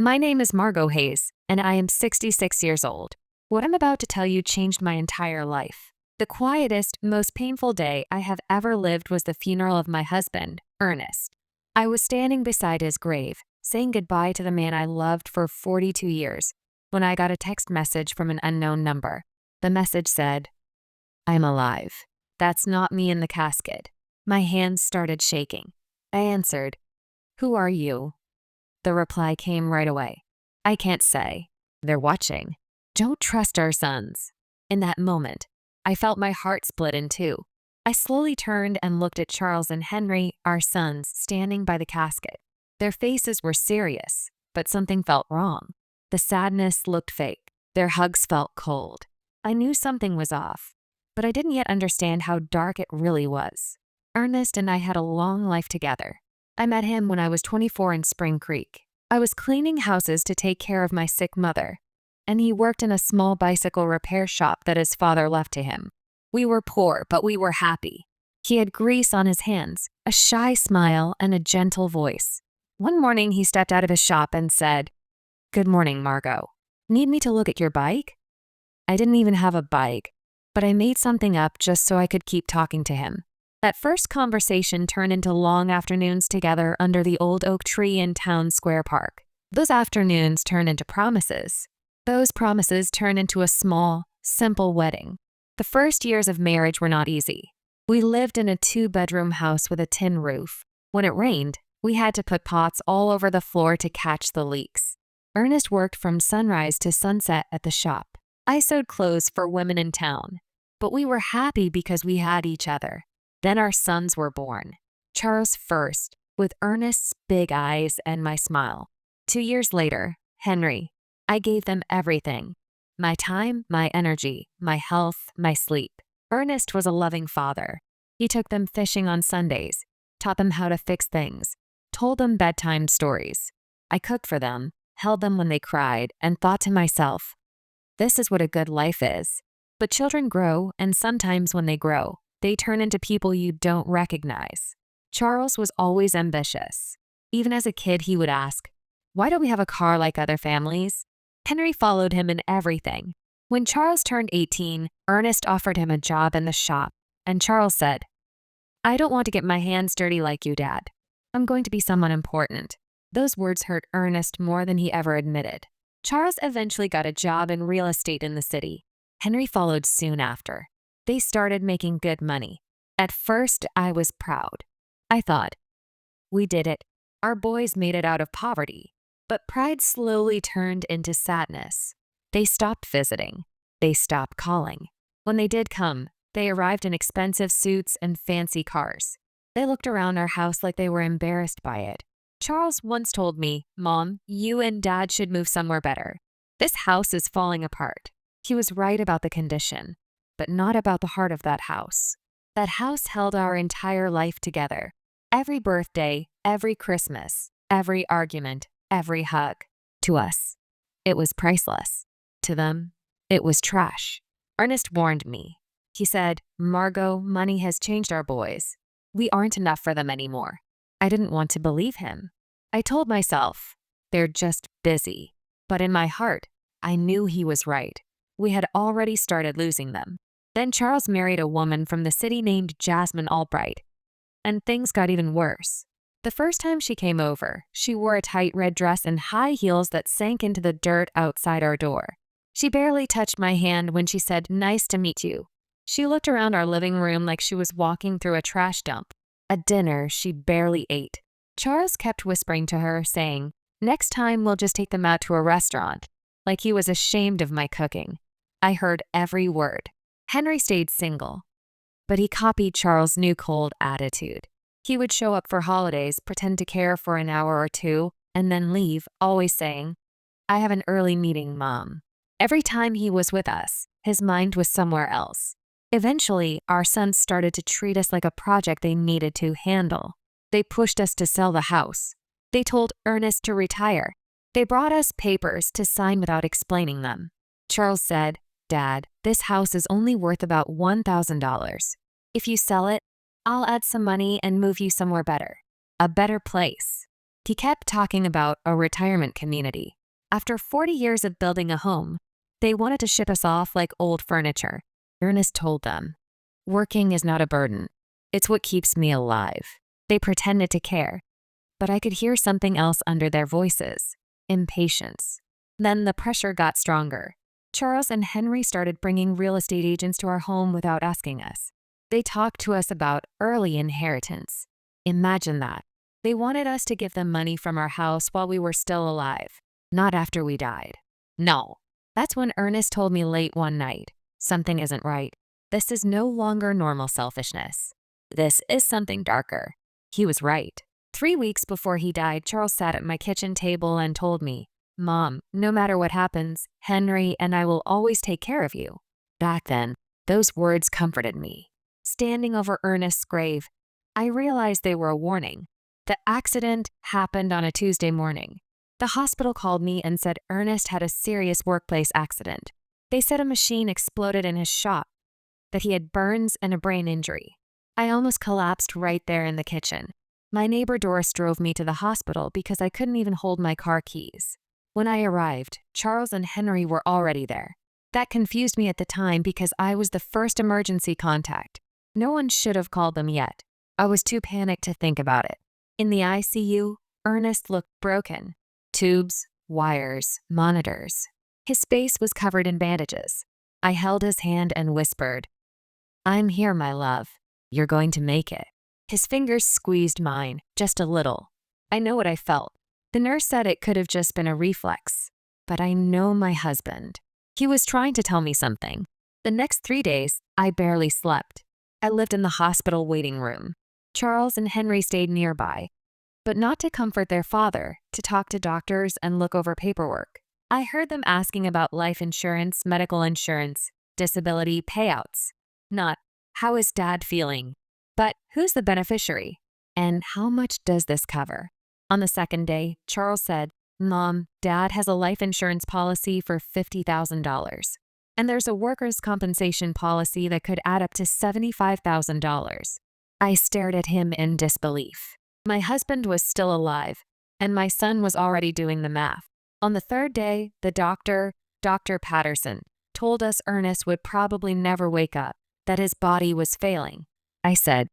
My name is Margot Hayes, and I am 66 years old. What I'm about to tell you changed my entire life. The quietest, most painful day I have ever lived was the funeral of my husband, Ernest. I was standing beside his grave, saying goodbye to the man I loved for 42 years, when I got a text message from an unknown number. The message said, "I'm alive." That's not me in the casket. My hands started shaking. I answered, "Who are you?" The reply came right away. "I can't say. They're watching. Don't trust our sons." In that moment, I felt my heart split in two. I slowly turned and looked at Charles and Henry, our sons, standing by the casket. Their faces were serious, but something felt wrong. The sadness looked fake. Their hugs felt cold. I knew something was off, but I didn't yet understand how dark it really was. Ernest and I had a long life together. I met him when I was 24 in Spring Creek. I was cleaning houses to take care of my sick mother, and he worked in a small bicycle repair shop that his father left to him. We were poor, but we were happy. He had grease on his hands, a shy smile, and a gentle voice. One morning, he stepped out of his shop and said, "Good morning, Margot. Need me to look at your bike?" I didn't even have a bike, but I made something up just so I could keep talking to him. That first conversation turned into long afternoons together under the old oak tree in Town Square Park. Those afternoons turned into promises. Those promises turned into a small, simple wedding. The first years of marriage were not easy. We lived in a 2-bedroom house with a tin roof. When it rained, we had to put pots all over the floor to catch the leaks. Ernest worked from sunrise to sunset at the shop. I sewed clothes for women in town. But we were happy because we had each other. Then our sons were born. Charles first, with Ernest's big eyes and my smile. 2 years later, Henry. I gave them everything. My time, my energy, my health, my sleep. Ernest was a loving father. He took them fishing on Sundays, taught them how to fix things, told them bedtime stories. I cooked for them, held them when they cried, and thought to myself, this is what a good life is. But children grow, and sometimes when they grow, they turn into people you don't recognize. Charles was always ambitious. Even as a kid, he would ask, "Why don't we have a car like other families?" Henry followed him in everything. When Charles turned 18, Ernest offered him a job in the shop, and Charles said, "I don't want to get my hands dirty like you, Dad. I'm going to be someone important." Those words hurt Ernest more than he ever admitted. Charles eventually got a job in real estate in the city. Henry followed soon after. They started making good money. At first, I was proud. I thought, we did it. Our boys made it out of poverty. But pride slowly turned into sadness. They stopped visiting. They stopped calling. When they did come, they arrived in expensive suits and fancy cars. They looked around our house like they were embarrassed by it. Charles once told me, "Mom, you and Dad should move somewhere better. This house is falling apart." He was right about the condition, but not about the heart of that house. That house held our entire life together. Every birthday, every Christmas, every argument, every hug. To us, it was priceless. To them, it was trash. Ernest warned me. He said, "Margot, money has changed our boys. We aren't enough for them anymore." I didn't want to believe him. I told myself, they're just busy. But in my heart, I knew he was right. We had already started losing them. Then Charles married a woman from the city named Jasmine Albright, and things got even worse. The first time she came over, she wore a tight red dress and high heels that sank into the dirt outside our door. She barely touched my hand when she said, "Nice to meet you." She looked around our living room like she was walking through a trash dump. At dinner, she barely ate. Charles kept whispering to her, saying, "Next time we'll just take them out to a restaurant," like he was ashamed of my cooking. I heard every word. Henry stayed single, but he copied Charles' new cold attitude. He would show up for holidays, pretend to care for an hour or two, and then leave, always saying, "I have an early meeting, Mom." Every time he was with us, his mind was somewhere else. Eventually, our sons started to treat us like a project they needed to handle. They pushed us to sell the house. They told Ernest to retire. They brought us papers to sign without explaining them. Charles said, "Dad, this house is only worth about $1,000. If you sell it, I'll add some money and move you somewhere better. A better place." He kept talking about a retirement community. After 40 years of building a home, they wanted to ship us off like old furniture. Ernest told them, "Working is not a burden. It's what keeps me alive." They pretended to care, but I could hear something else under their voices: impatience. Then the pressure got stronger. Charles and Henry started bringing real estate agents to our home without asking us. They talked to us about early inheritance. Imagine that. They wanted us to give them money from our house while we were still alive, not after we died. No. That's when Ernest told me late one night, "Something isn't right. This is no longer normal selfishness. This is something darker." He was right. 3 weeks before he died, Charles sat at my kitchen table and told me, "Mom, no matter what happens, Henry and I will always take care of you." Back then, those words comforted me. Standing over Ernest's grave, I realized they were a warning. The accident happened on a Tuesday morning. The hospital called me and said Ernest had a serious workplace accident. They said a machine exploded in his shop, that he had burns and a brain injury. I almost collapsed right there in the kitchen. My neighbor Doris drove me to the hospital because I couldn't even hold my car keys. When I arrived, Charles and Henry were already there. That confused me at the time because I was the first emergency contact. No one should have called them yet. I was too panicked to think about it. In the ICU, Ernest looked broken. Tubes, wires, monitors. His face was covered in bandages. I held his hand and whispered, "I'm here, my love. You're going to make it." His fingers squeezed mine, just a little. I know what I felt. The nurse said it could have just been a reflex. But I know my husband. He was trying to tell me something. The next 3 days, I barely slept. I lived in the hospital waiting room. Charles and Henry stayed nearby, but not to comfort their father, to talk to doctors and look over paperwork. I heard them asking about life insurance, medical insurance, disability payouts. Not, "How is Dad feeling?" but "Who's the beneficiary? And how much does this cover?" On the second day, Charles said, "Mom, Dad has a life insurance policy for $50,000. And there's a workers' compensation policy that could add up to $75,000. I stared at him in disbelief. My husband was still alive, and my son was already doing the math. On the third day, the doctor, Dr. Patterson, told us Ernest would probably never wake up, that his body was failing. I said,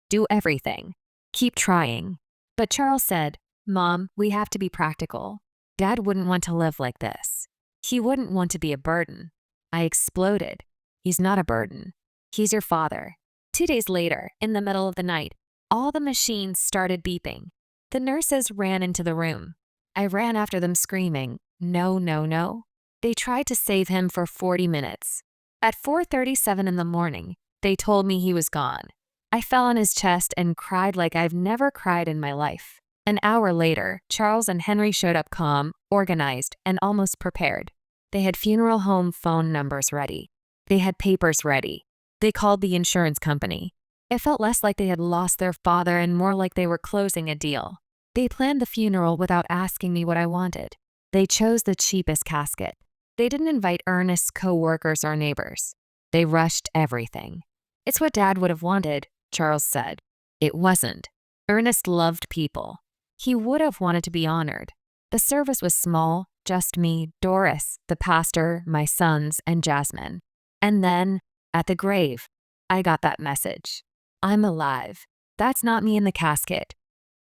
"Do everything. Keep trying." But Charles said, "Mom, we have to be practical. Dad wouldn't want to live like this. He wouldn't want to be a burden." I exploded. "He's not a burden. He's your father." 2 days later, in the middle of the night, all the machines started beeping. The nurses ran into the room. I ran after them screaming, "No, no, no." They tried to save him for 40 minutes. At 4:37 in the morning, they told me he was gone. I fell on his chest and cried like I've never cried in my life. An hour later, Charles and Henry showed up calm, organized, and almost prepared. They had funeral home phone numbers ready. They had papers ready. They called the insurance company. It felt less like they had lost their father and more like they were closing a deal. They planned the funeral without asking me what I wanted. They chose the cheapest casket. They didn't invite Ernest's co-workers or neighbors. They rushed everything. "It's what Dad would have wanted," Charles said. It wasn't. Ernest loved people. He would have wanted to be honored. The service was small, just me, Doris, the pastor, my sons, and Jasmine. And then, at the grave, I got that message. "I'm alive. That's not me in the casket.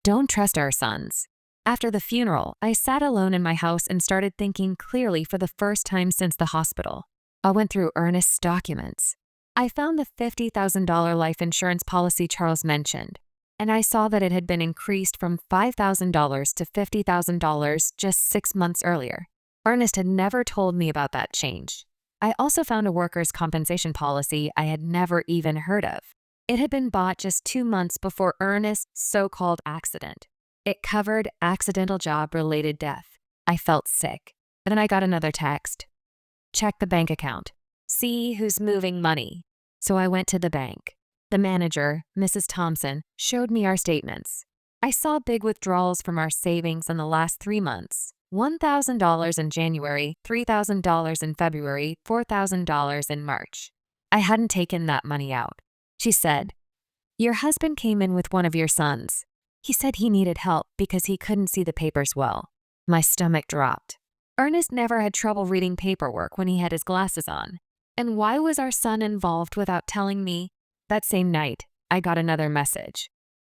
Don't trust our sons." After the funeral, I sat alone in my house and started thinking clearly for the first time since the hospital. I went through Ernest's documents. I found the $50,000 life insurance policy Charles mentioned, and I saw that it had been increased from $5,000 to $50,000 just 6 months earlier. Ernest had never told me about that change. I also found a workers' compensation policy I had never even heard of. It had been bought just 2 months before Ernest's so-called accident. It covered accidental job-related death. I felt sick. Then I got another text. "Check the bank account. See who's moving money." So I went to the bank. The manager, Mrs. Thompson, showed me our statements. I saw big withdrawals from our savings in the last 3 months. $1,000 in January, $3,000 in February, $4,000 in March. I hadn't taken that money out. She said, "Your husband came in with one of your sons. He said he needed help because he couldn't see the papers well. My stomach dropped. Ernest never had trouble reading paperwork when he had his glasses on. And why was our son involved without telling me? That same night, I got another message.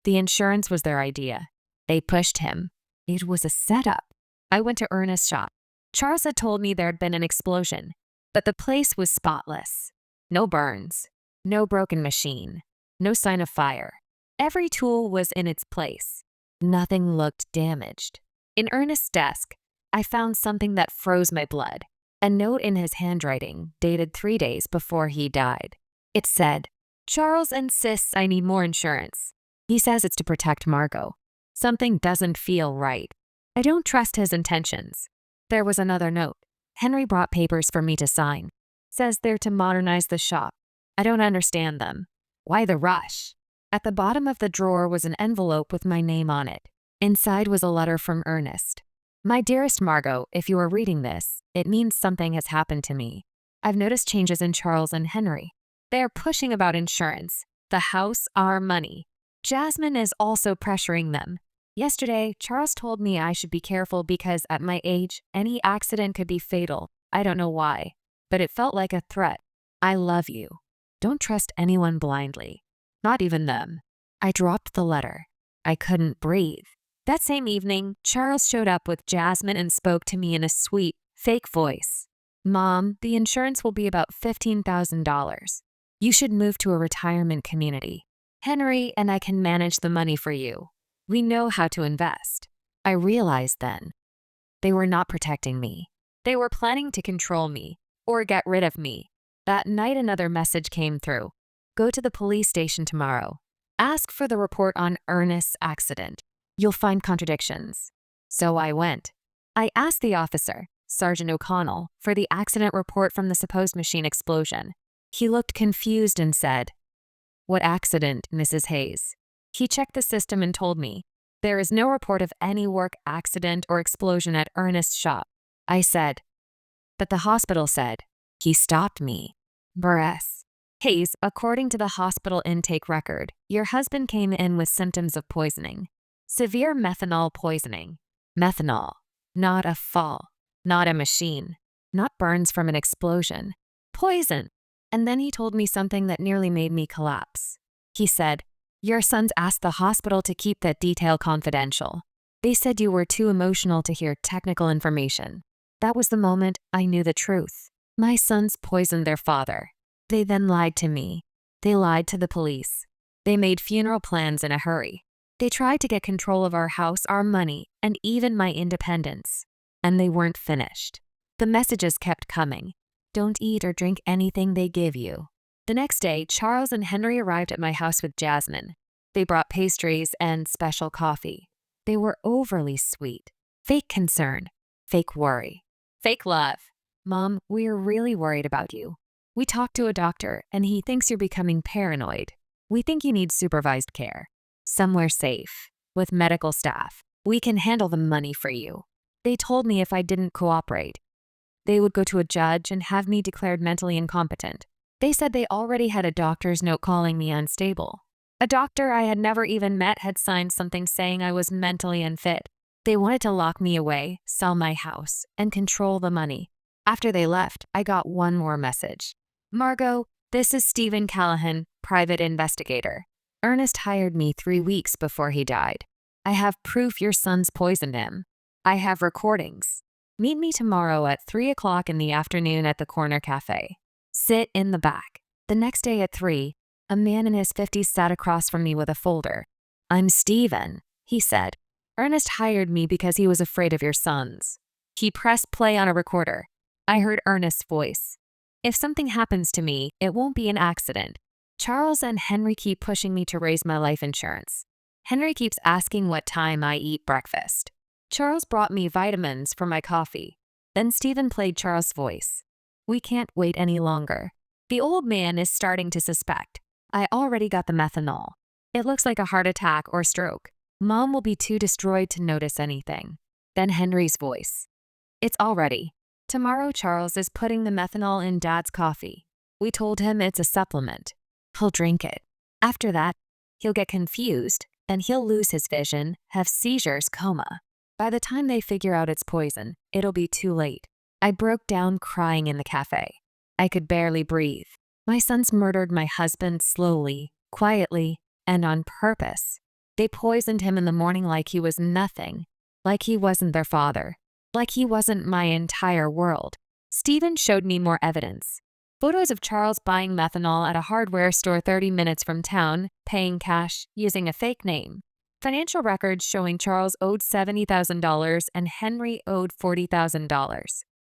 The insurance was their idea. They pushed him. It was a setup. I went to Ernest's shop. Charles had told me there had been an explosion, but the place was spotless. No burns, no broken machine, no sign of fire. Every tool was in its place. Nothing looked damaged. In Ernest's desk, I found something that froze my blood. A note in his handwriting, dated 3 days before he died. It said, "Charles insists I need more insurance. He says it's to protect Margot. Something doesn't feel right. I don't trust his intentions." There was another note. "Henry brought papers for me to sign. Says they're to modernize the shop. I don't understand them. Why the rush?" At the bottom of the drawer was an envelope with my name on it. Inside was a letter from Ernest. "My dearest Margot, if you are reading this, it means something has happened to me. I've noticed changes in Charles and Henry. They are pushing about insurance. The house, our money. Jasmine is also pressuring them. Yesterday, Charles told me I should be careful because at my age, any accident could be fatal. I don't know why, but it felt like a threat. I love you. Don't trust anyone blindly. Not even them." I dropped the letter. I couldn't breathe. That same evening, Charles showed up with Jasmine and spoke to me in a sweet, fake voice. "Mom, the insurance will be about $15,000. You should move to a retirement community. Henry and I can manage the money for you. We know how to invest." I realized then, they were not protecting me. They were planning to control me or get rid of me. That night another message came through. "Go to the police station tomorrow. Ask for the report on Ernest's accident. You'll find contradictions." So I went. I asked the officer, Sergeant O'Connell, for the accident report from the supposed machine explosion. He looked confused and said, "What accident, Mrs. Hayes?" He checked the system and told me, "There is no report of any work accident or explosion at Ernest's shop." I said, "But the hospital said." He stopped me. "Mrs. Hayes, according to the hospital intake record, your husband came in with symptoms of poisoning. Severe methanol poisoning. Methanol. Not a fall. Not a machine. Not burns from an explosion. Poison." And then he told me something that nearly made me collapse. He said, "Your sons asked the hospital to keep that detail confidential. They said you were too emotional to hear technical information." That was the moment I knew the truth. My sons poisoned their father. They then lied to me. They lied to the police. They made funeral plans in a hurry. They tried to get control of our house, our money, and even my independence. And they weren't finished. The messages kept coming. Don't eat or drink anything they give you. The next day, Charles and Henry arrived at my house with Jasmine. They brought pastries and special coffee. They were overly sweet. Fake concern. Fake worry. Fake love. "Mom, we are really worried about you. We talked to a doctor, and he thinks you're becoming paranoid. We think you need supervised care. Somewhere safe, with medical staff. We can handle the money for you." They told me if I didn't cooperate, they would go to a judge and have me declared mentally incompetent. They said they already had a doctor's note calling me unstable. A doctor I had never even met had signed something saying I was mentally unfit. They wanted to lock me away, sell my house, and control the money. After they left, I got one more message. "Margot, this is Stephen Callahan, private investigator. Ernest hired me 3 weeks before he died. I have proof your sons poisoned him. I have recordings. Meet me tomorrow at 3 o'clock in the afternoon at the corner cafe. Sit in the back." The next day at 3, a man in his 50s sat across from me with a folder. "I'm Stephen," he said. "Ernest hired me because he was afraid of your sons." He pressed play on a recorder. I heard Ernest's voice. "If something happens to me, it won't be an accident. Charles and Henry keep pushing me to raise my life insurance. Henry keeps asking what time I eat breakfast. Charles brought me vitamins for my coffee." Then Stephen played Charles' voice. "We can't wait any longer. The old man is starting to suspect. I already got the methanol. It looks like a heart attack or stroke. Mom will be too destroyed to notice anything." Then Henry's voice. "It's all ready. Tomorrow Charles is putting the methanol in Dad's coffee. We told him it's a supplement. He'll drink it. After that, he'll get confused and he'll lose his vision, have seizures, coma. By the time they figure out it's poison, it'll be too late. I broke down crying in the cafe. I could barely breathe. My sons murdered my husband slowly, quietly, and on purpose. They poisoned him in the morning like he was nothing, like he wasn't their father, like he wasn't my entire world. Stephen showed me more evidence. Photos of Charles buying methanol at a hardware store 30 minutes from town, paying cash, using a fake name. Financial records showing Charles owed $70,000 and Henry owed $40,000.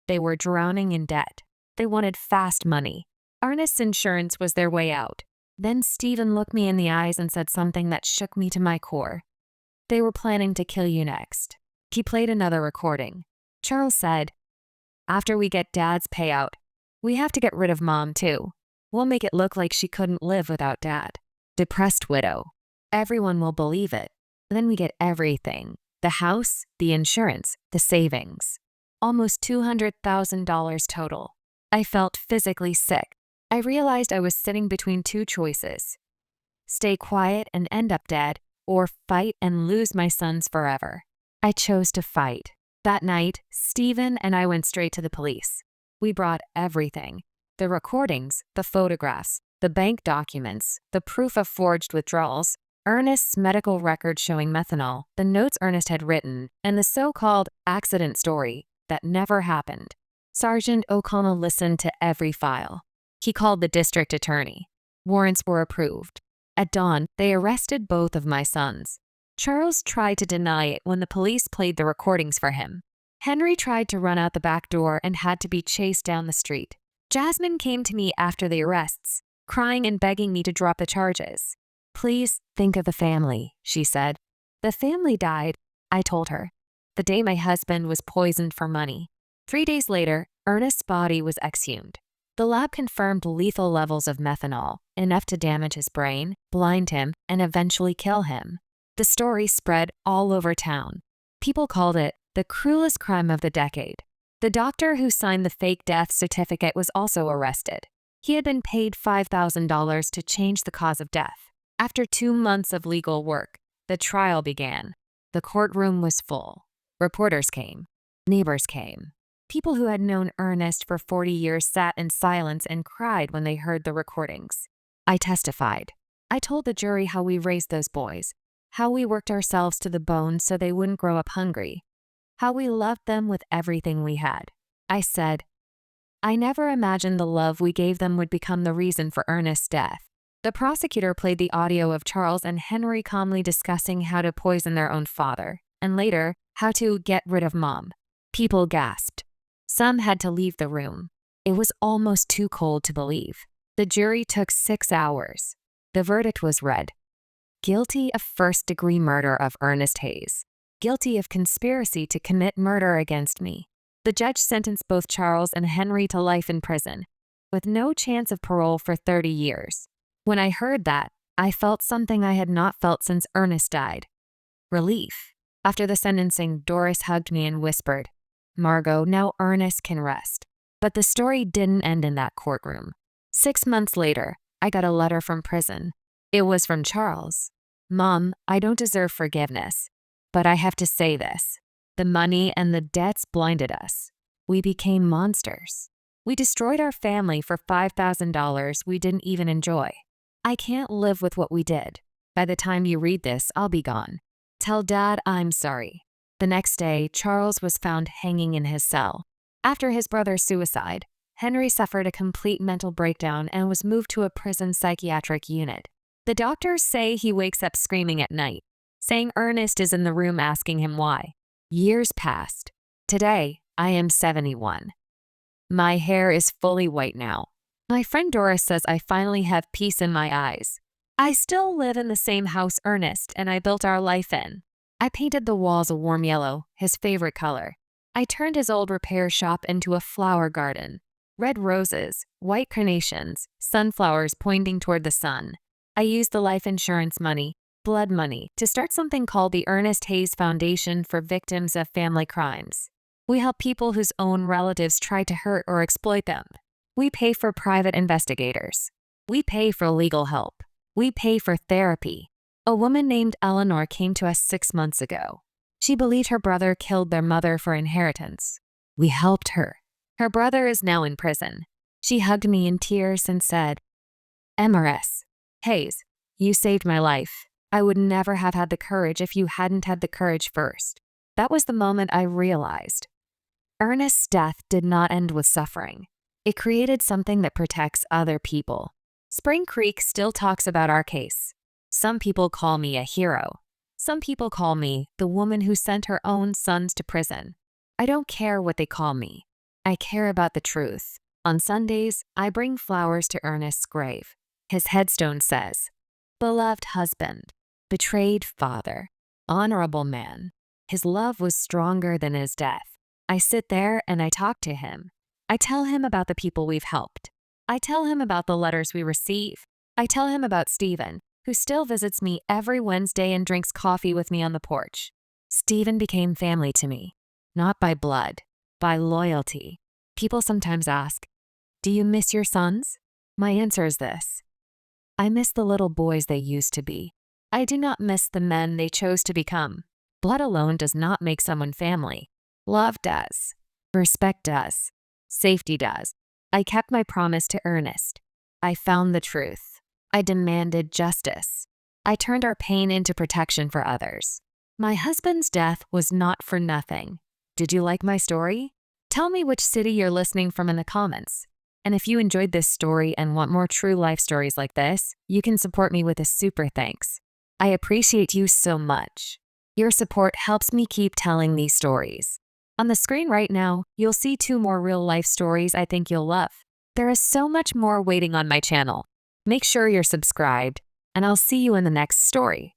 They were drowning in debt. They wanted fast money. Ernest's insurance was their way out. Then Stephen looked me in the eyes and said something that shook me to my core. They were planning to kill you next. He played another recording. Charles said, "After we get Dad's payout, we have to get rid of Mom too. We'll make it look like she couldn't live without Dad. Depressed widow. Everyone will believe it. Then we get everything. The house, the insurance, the savings. Almost $200,000 total." I felt physically sick. I realized I was sitting between two choices. Stay quiet and end up dead, or fight and lose my sons forever. I chose to fight. That night, Stephen and I went straight to the police. We brought everything. The recordings, the photographs, the bank documents, the proof of forged withdrawals, Ernest's medical record showing methanol, the notes Ernest had written, and the so-called accident story that never happened. Sergeant O'Connell listened to every file. He called the district attorney. Warrants were approved. At dawn, they arrested both of my sons. Charles tried to deny it when the police played the recordings for him. Henry tried to run out the back door and had to be chased down the street. Jasmine came to me after the arrests, crying and begging me to drop the charges. "Please think of the family," she said. "The family died," I told her, "the day my husband was poisoned for money." 3 days later, Ernest's body was exhumed. The lab confirmed lethal levels of methanol, enough to damage his brain, blind him, and eventually kill him. The story spread all over town. People called it the cruelest crime of the decade. The doctor who signed the fake death certificate was also arrested. He had been paid $5,000 to change the cause of death. After 2 months of legal work, the trial began. The courtroom was full. Reporters came. Neighbors came. People who had known Ernest for 40 years sat in silence and cried when they heard the recordings. I testified. I told the jury how we raised those boys, how we worked ourselves to the bone so they wouldn't grow up hungry, how we loved them with everything we had. I said, I never imagined the love we gave them would become the reason for Ernest's death. The prosecutor played the audio of Charles and Henry calmly discussing how to poison their own father, and later, how to get rid of Mom. People gasped. Some had to leave the room. It was almost too cold to believe. The jury took 6 hours. The verdict was read. Guilty of first-degree murder of Ernest Hayes. Guilty of conspiracy to commit murder against me. The judge sentenced both Charles and Henry to life in prison, with no chance of parole for 30 years. When I heard that, I felt something I had not felt since Ernest died. Relief. After the sentencing, Doris hugged me and whispered, "Margot, now Ernest can rest." But the story didn't end in that courtroom. 6 months later, I got a letter from prison. It was from Charles. "Mom, I don't deserve forgiveness, but I have to say this. The money and the debts blinded us. We became monsters. We destroyed our family for $5,000 we didn't even enjoy. I can't live with what we did. By the time you read this, I'll be gone. Tell Dad I'm sorry." The next day, Charles was found hanging in his cell. After his brother's suicide, Henry suffered a complete mental breakdown and was moved to a prison psychiatric unit. The doctors say he wakes up screaming at night, saying Ernest is in the room asking him why. Years passed. Today, I am 71. My hair is fully white now. My friend Doris says I finally have peace in my eyes. I still live in the same house Ernest and I built our life in. I painted the walls a warm yellow, his favorite color. I turned his old repair shop into a flower garden. Red roses, white carnations, sunflowers pointing toward the sun. I used the life insurance money, blood money, to start something called the Ernest Hayes Foundation for Victims of Family Crimes. We help people whose own relatives try to hurt or exploit them. We pay for private investigators. We pay for legal help. We pay for therapy. A woman named Eleanor came to us 6 months ago. She believed her brother killed their mother for inheritance. We helped her. Her brother is now in prison. She hugged me in tears and said, Ernest, Hayes, you saved my life. I would never have had the courage if you hadn't had the courage first. That was the moment I realized. Ernest's death did not end with suffering. It created something that protects other people. Spring Creek still talks about our case. Some people call me a hero. Some people call me the woman who sent her own sons to prison. I don't care what they call me. I care about the truth. On Sundays, I bring flowers to Ernest's grave. His headstone says, Beloved husband, betrayed father, honorable man. His love was stronger than his death. I sit there and I talk to him. I tell him about the people we've helped. I tell him about the letters we receive. I tell him about Stephen, who still visits me every Wednesday and drinks coffee with me on the porch. Stephen became family to me, not by blood, by loyalty. People sometimes ask, do you miss your sons? My answer is this. I miss the little boys they used to be. I do not miss the men they chose to become. Blood alone does not make someone family. Love does. Respect does. Safety does. I kept my promise to Ernest. I found the truth. I demanded justice. I turned our pain into protection for others. My husband's death was not for nothing. Did you like my story? Tell me which city you're listening from in the comments. And if you enjoyed this story and want more true life stories like this, you can support me with a super thanks. I appreciate you so much. Your support helps me keep telling these stories. On the screen right now, you'll see 2 more real-life stories I think you'll love. There is so much more waiting on my channel. Make sure you're subscribed, and I'll see you in the next story.